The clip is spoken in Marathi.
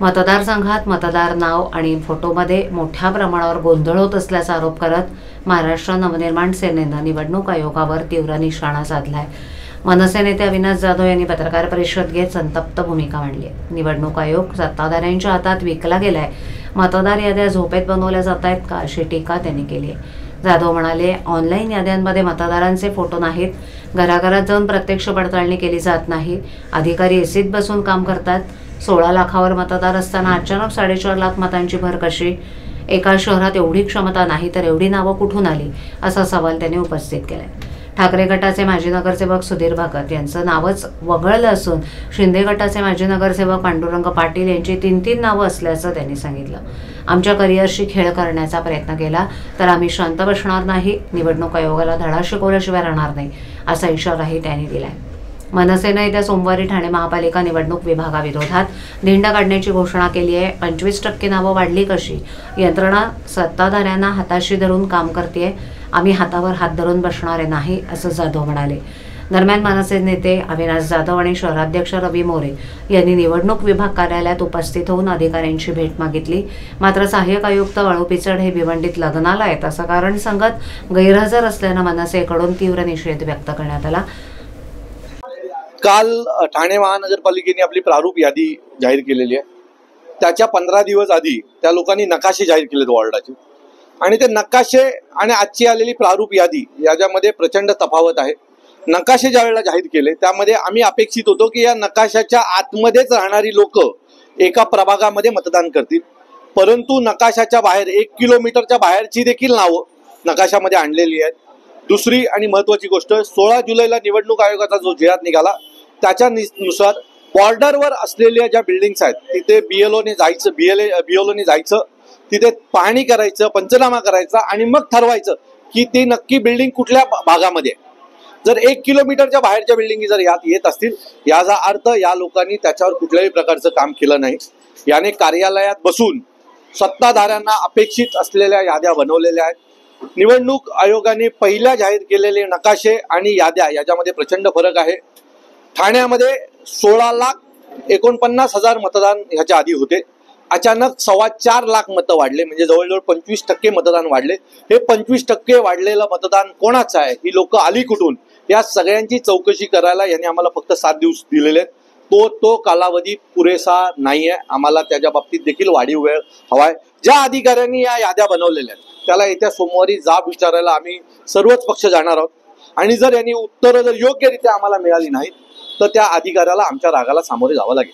मतदारसंघात मतदार नाव आणि फोटोमध्ये मोठ्या प्रमाणावर गोंधळ होत असल्याचा आरोप करत महाराष्ट्र नवनिर्माण सेनेनं निवडणूक आयोगावर तीव्र निशाणा साधलाय। मनसे नेते अविनाश जाधव यांनी पत्रकार परिषद घेत संतप्त भूमिका मांडली आहे। निवडणूक आयोग सत्ताधाऱ्यांच्या हातात विकला गेलाय, मतदार याद्या झोपेत बनवल्या जात आहेत का, अशी टीका त्यांनी केली आहे। जाधव म्हणाले, ऑनलाईन याद्यांमध्ये मतदारांचे फोटो नाहीत, घराघरात जाऊन प्रत्यक्ष पडताळणी केली जात नाही, अधिकारी एसीत बसून काम करतात। 16 लाखावर मतदार असताना अचानक 4.5 लाख मतांची भर कशी? एका शहरात एवढी क्षमता नाही तर एवढी नावं कुठून आली, असा सवाल त्यांनी उपस्थित केलाय। ठाकरे गटाचे माजी नगरसेवक सुधीर भगत यांचं नावच वगळलं असून शिंदे गटाचे माजी नगरसेवक पांडुरंग पाटील यांची 3 नावं असल्याचं त्यांनी सांगितलं। आमच्या करिअरशी खेळ करण्याचा प्रयत्न केला तर आम्ही शांत बसणार नाही, निवडणूक आयोगाला धडा शिकवल्याशिवाय राहणार नाही, असा इशाराही त्यांनी दिलाय। मनसेनं येत्या सोमवारी ठाणे महापालिका निवडणूक विभागाविरोधात धिंड काढण्याची घोषणा केली आहे। 25% नावं वाढली कशी? यंत्रणा सत्ताधाऱ्यांना हाताशी धरून काम करते, आम्ही हातावर हात धरून बसणारे नाही, असं जाधव म्हणाले। दरम्यान मनसे नेते अविनाश जाधव आणि शहराध्यक्ष रवी मोरे यांनी निवडणूक विभाग कार्यालयात उपस्थित होऊन अधिकाऱ्यांची भेट मागितली। मात्र सहाय्यक आयुक्त वाळू पिचड हे भिवंडीत लग्नाला आहेत असं कारण सांगत गैरहजर असल्यानं मनसेकडून तीव्र निषेध व्यक्त करण्यात आला। काल ठाणे महानगरपालिकेने आपली प्रारूप यादी जाहीर केलेली आहे। त्याच्या 15 दिवस आधी त्या लोकांनी नकाशे जाहीर केलेत वॉर्डाचे, आणि ते नकाशे आणि आजची आलेली प्रारूप यादी याच्यामध्ये प्रचंड तफावत आहे। नकाशे ज्यावेळेला जाहीर केले त्यामध्ये आम्ही अपेक्षित होतो की या नकाशाच्या आतमध्येच राहणारी लोक एका प्रभागामध्ये मतदान करतील, परंतु नकाशाच्या बाहेर 1 किलोमीटरच्या बाहेरची देखील नावं नकाशामध्ये आणलेली आहेत। दुसरी आणि महत्त्वाची गोष्ट, 16 जुलैला निवडणूक आयोगाचा जो जिहाद निघाला त्याच्यानुसार बॉर्डरवर असलेल्या ज्या बिल्डिंग्स आहेत तिथे बीएलओने जायचं, तिथे पाहणी करायचं, पंचनामा करायचा आणि मग ठरवायचं की ती नक्की बिल्डिंग कुठल्या भागामध्ये आहे। जर 1 किलोमीटरच्या बाहेरच्या बिल्डिंगी जर यात येत असतील, याचा अर्थ या लोकांनी त्याच्यावर कुठल्याही प्रकारचं काम केलं नाही। याने कार्यालयात बसून सत्ताधाऱ्यांना अपेक्षित असलेल्या याद्या बनवलेल्या आहेत। निवडणूक आयोगाने पहिल्या जाहीर केलेले नकाशे आणि याद्या याच्यामध्ये प्रचंड फरक आहे। ठाण्यामध्ये 16,49,000 मतदान ह्याच्या आधी होते, अचानक 4.25 लाख मतं वाढले, म्हणजे जवळजवळ 25% मतदान वाढले। हे 25% वाढलेलं मतदान कोणाचं आहे, ही लोक आली कुठून, या सगळ्यांची चौकशी करायला यांनी आम्हाला फक्त 7 दिवस दिलेले आहेत। तो कालावधी पुरेसा नाहीये, आम्हाला त्याच्या बाबतीत देखील वाढीव वेळ हवाय। ज्या अधिकाऱ्यांनी या याद्या बनवलेल्या आहेत त्याला येत्या सोमवारी जाब विचारायला आम्ही सर्वच पक्ष जाणार आहोत, आणि जर यांनी उत्तरं जर योग्यरित्या आम्हाला मिळाली नाहीत तर त्या अधिकाऱ्याला आमच्या रागाला सामोरे जावं लागेल।